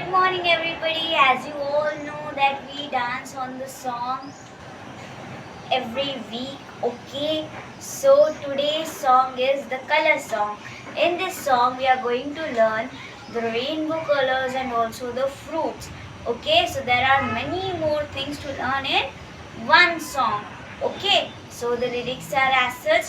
Good morning, everybody. As you all know that we dance on the song every week. Okay, so today's song is the color song. In this song, we are going to learn the rainbow colors and also the fruits. Okay, so there are many more things to learn in one song. Okay, so the lyrics are as such.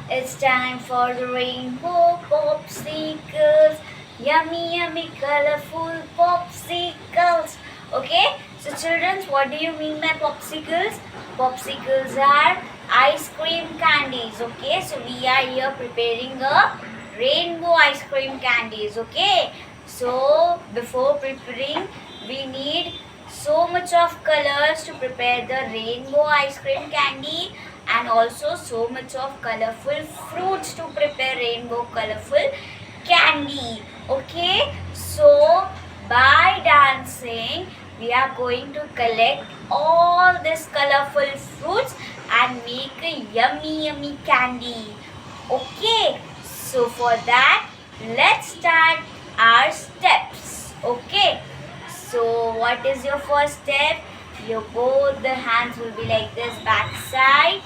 It's time for the rainbow popsicles. Yummy, yummy, colorful popsicles. Okay, so children, what do you mean by popsicles? Popsicles are ice cream candies. Okay, so we are here preparing a rainbow ice cream candies. Okay, so before preparing, we need so much of colors to prepare the rainbow ice cream candy and also so much of colorful fruits to prepare rainbow colorful candy. Okay, so by dancing we are going to collect all these colorful fruits and make a yummy candy. Okay, so for that let's start our steps. Okay, so what is your first step? Your both the hands will be like this, back side,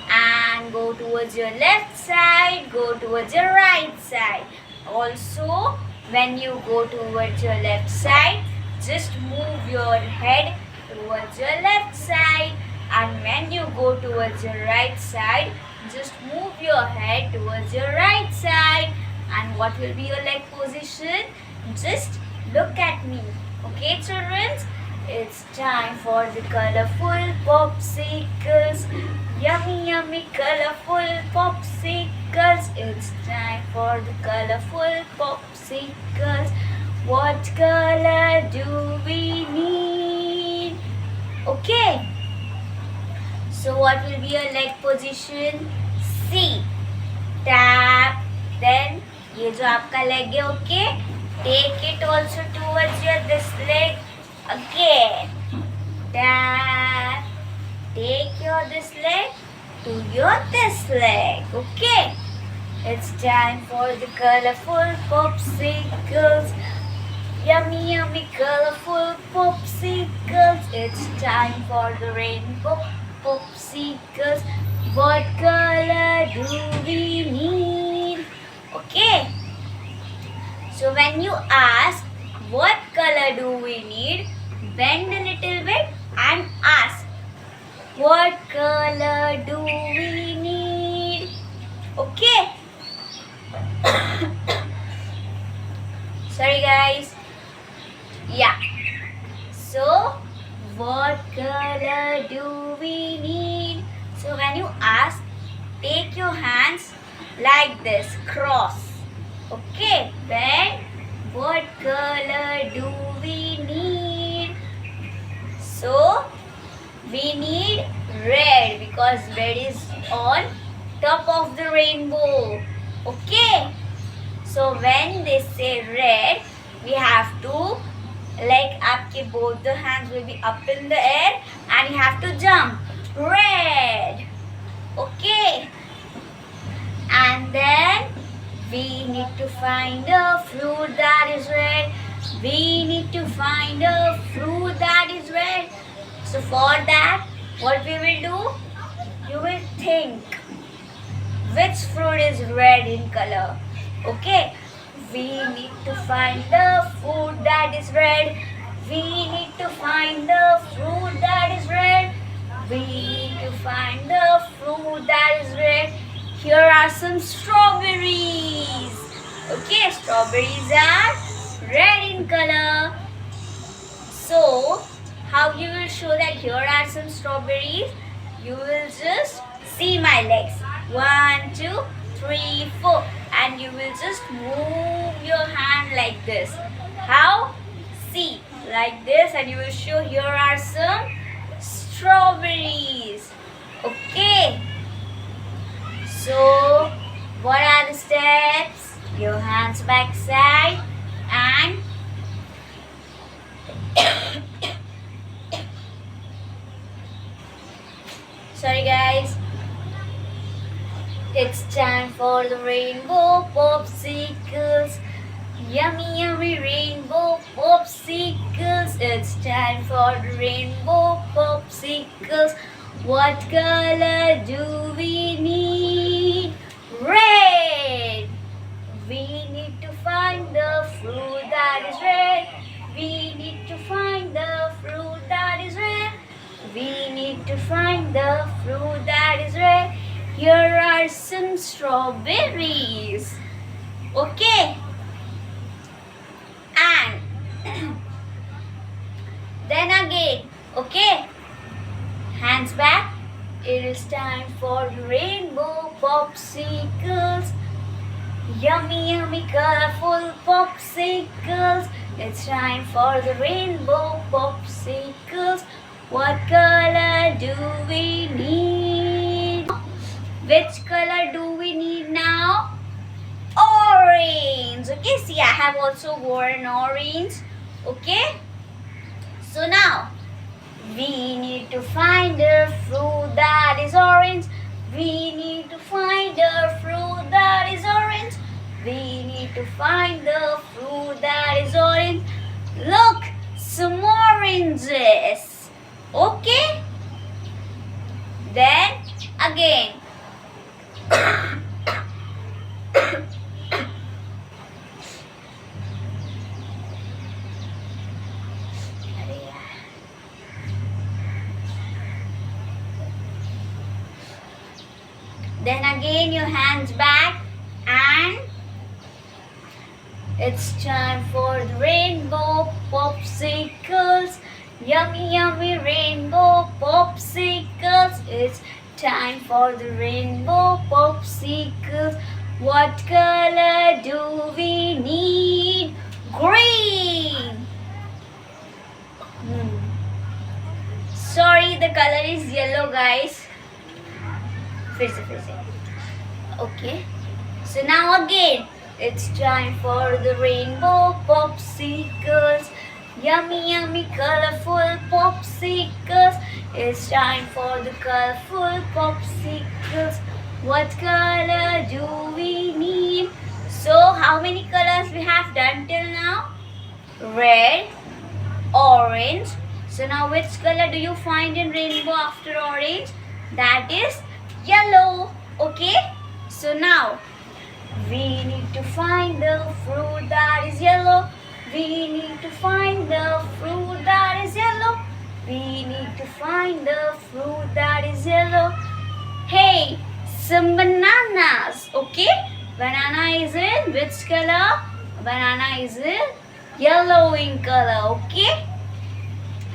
and go towards your left side, go towards your right side. Also, when you go towards your left side, just move your head towards your left side, and when you go towards your right side, just move your head towards your right side. And what will be your leg position? Just look at me. Okay, children? It's time for the colorful popsicles. Yummy, colorful popsicles. It's time for the colorful popsicles. What color do we need? Okay. So what will be your leg position? C. Tap. Then ये जो आपका leg है, okay? Take it also towards your this leg. Again, tap. Take your this leg to your this leg. Okay. It's time for the colorful popsicles. Yummy, colorful popsicles. It's time for the rainbow popsicles. What color do we need? Okay. So when you ask what color do we need, bend a little bit and ask, what color do we need? Okay. Sorry guys. Yeah. So, what color do we need? So when you ask, take your hands like this, cross. Okay, then what color do we need? So we need red because red is on top of the rainbow. Okay, so when they say red, we have to, like, आपके both the hands will be up in the air and you have to jump. Red. Okay, and then we need to find a fruit that is red. We need to find a fruit that is red. So for that, what we will do? You will think which fruit is red in color. Okay. We need to find the fruit that is red. We need to find the fruit that is red. We need to find the fruit that is red. Here are some strawberries. Okay, strawberries are red in color. So, how you will show that here are some strawberries? You will just see my legs. 1, 2, 3, 4. And you will just move your hand like this. How? See, like this, and you will show here are some strawberries. Okay. So, what are the steps? Your hands back side and sorry guys. It's time for the rainbow popsicles. Yummy rainbow popsicles. time for the rainbow popsicles. What color do we need? Red. We need to find the fruit that is red. We need to find the fruit that is red. We need to find the fruit that is red. Here are some strawberries. Okay. And then again, okay. Hands back. It is time for rainbow popsicles. Yummy, yummy, colorful popsicles. It's time for the rainbow popsicles. What color do we need? Which color do we need now? Orange. Okay, see, I have also worn orange. Okay, so now we need to find a fruit that is orange. We need to find a fruit that is orange. We need to find the fruit that is orange. Look, some oranges. Okay? Then again. Then again your hands back and it's time for the rainbow popsicles. Yummy, yummy rainbow popsicles. It's time for the rainbow popsicles. What color do we need? Green. Sorry, the color is yellow, guys. Okay, so now again it's time for the rainbow popsicles. Yummy, yummy, colorful popsicles. It's time for the colorful popsicles. What color do we need? So how many colors we have done till now? Red, orange. So now which color do you find in rainbow after orange? That is yellow. Okay, so now we need to find the fruit that is yellow. We need to find the fruit that is yellow. We need to find the fruit that is yellow. Hey, some bananas. Okay, banana is in which color? Banana is in yellow in color. Okay,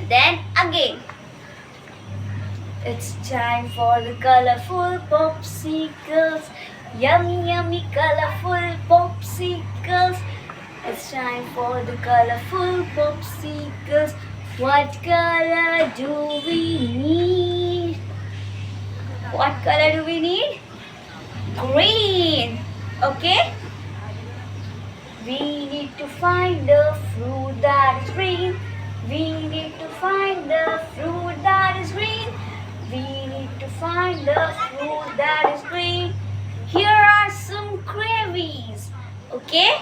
then again it's time for the colorful popsicles. Yummy, yummy, colorful popsicles. It's time for the colorful popsicles. What color do we need? What color do we need? Green. Okay? We need to find the fruit that is green. We need to find the fruit that is green. We need to find the fruit that is green. Here are some kiwis. Okay?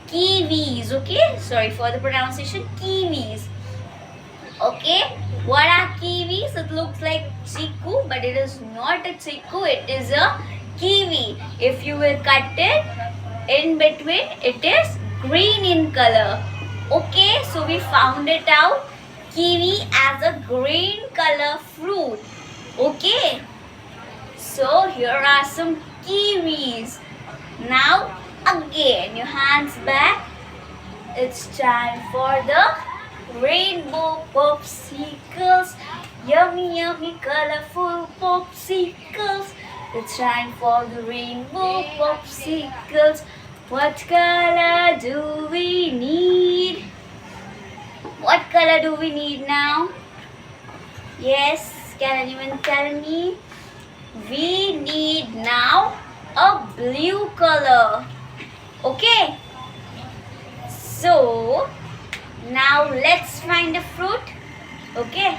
Kiwis. Okay? Sorry for the pronunciation. Kiwis. Okay? What are kiwis? It looks like chiku, but it is not a chiku. It is a kiwi. If you will cut it in between, it is green in color. Okay? So we found it out. Kiwi as a green color fruit. Okay, so here are some kiwis. Now again your hands back. It's time for the rainbow popsicles. Yummy, yummy, colorful popsicles. It's time for the rainbow popsicles. What color do we need? What color do we need now? Yes. Can anyone tell me? We need now a blue color. Okay. So now let's find a fruit. Okay.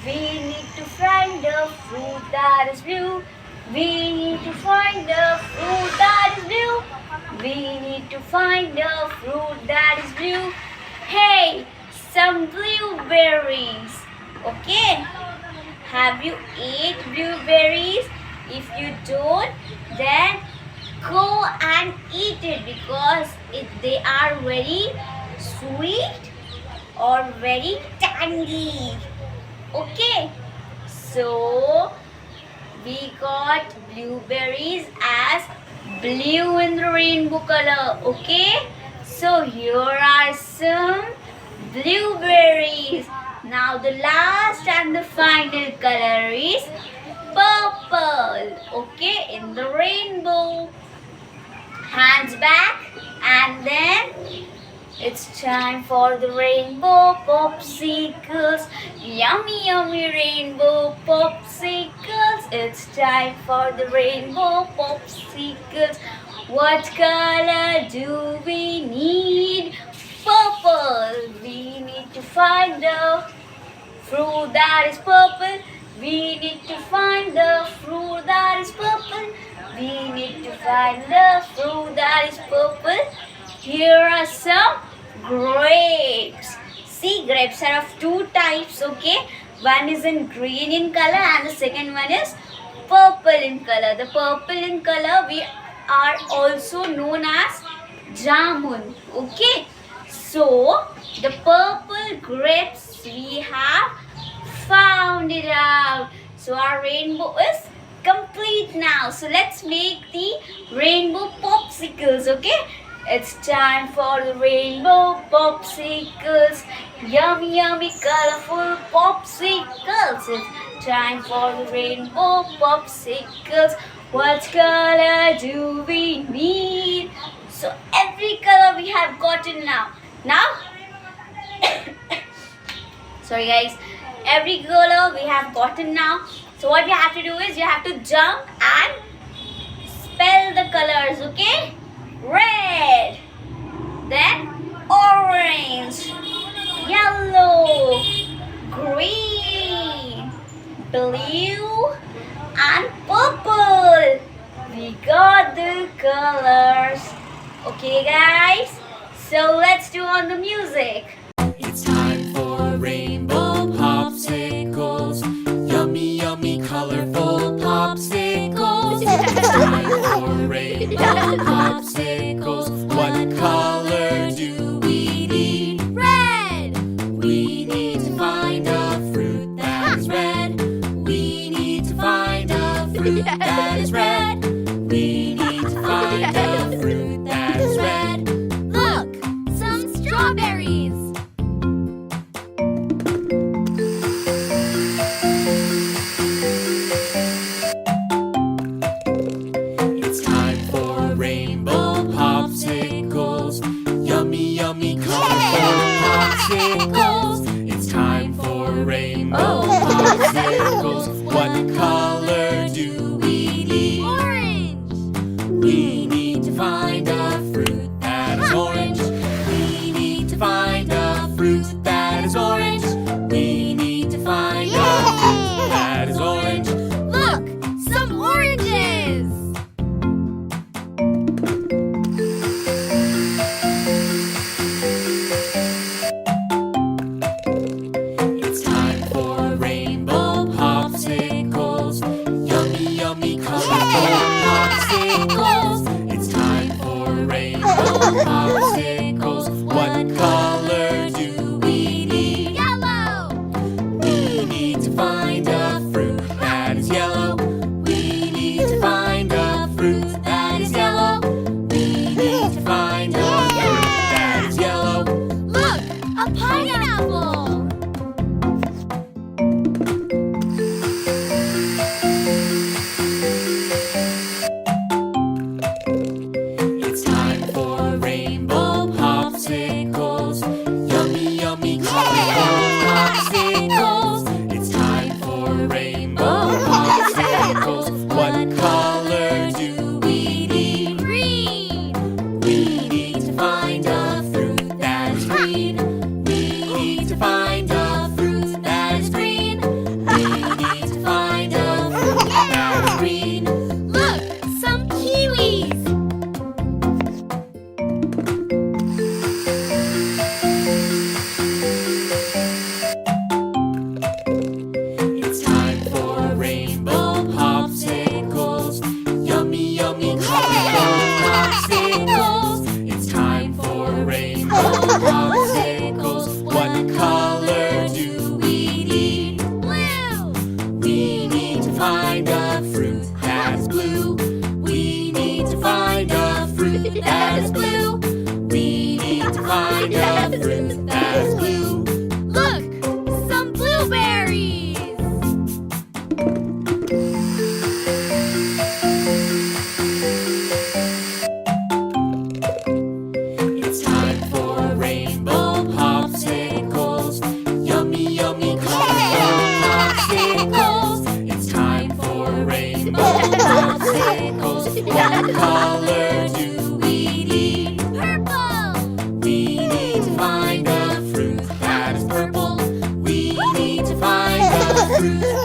We need to find the fruit that is blue. We need to find the fruit that is blue. We need to find the fruit that is blue. Hey, some blueberries. Okay? Have you ate blueberries? If you don't, then go and eat it because they are very sweet or very tangy. Okay? So we got blueberries as blue in the rainbow color. Okay? So here are some blueberries. Now the last and the final color is purple. Okay? In the rainbow. Hands back, and then it's time for the rainbow popsicles. Yummy, yummy rainbow popsicles. It's time for the rainbow popsicles. What color do we need? Purple. We need to find the fruit that is purple. We need to find the fruit that is purple. We need to find the fruit that is purple. Here are some grapes. See, grapes are of two types, okay? One is in green in color and the second one is purple in color. The purple in color we are also known as jamun, okay? So, the purple grapes we have found it out. So, our rainbow is complete now. So let's make the rainbow popsicles, okay? It's time for the rainbow popsicles. Yummy, yummy, colorful popsicles. It's time for the rainbow popsicles. What color do we need? So every color we have gotten now. Now, sorry guys, every color we have gotten now. So what you have to do is you have to jump and spell the colors, okay? Red, then orange, yellow, green, blue, and purple. We got the colors. Okay guys, so let's do on the music. It's time for rainbow popsicles. Yummy, yummy, colorful popsicles. It's time for rainbow popsicles. What color do we need? Red! We need to find a fruit that is red. We need to find a fruit that is red. We need to find a fruit that is red. Look! Some strawberries! It's time for rainbow popsicles. Yummy, yummy, colorful popsicles. It's time for rainbow popsicles. What color do we need? Orange! We need to find a fruit that is orange. We need to find a fruit that is orange. We need to find a fruit that is orange. Look! Some oranges! It's time for rainbow popsicles. Yummy, yummy, colorful popsicles. It's time for rainbow popsicles. What color do we fruit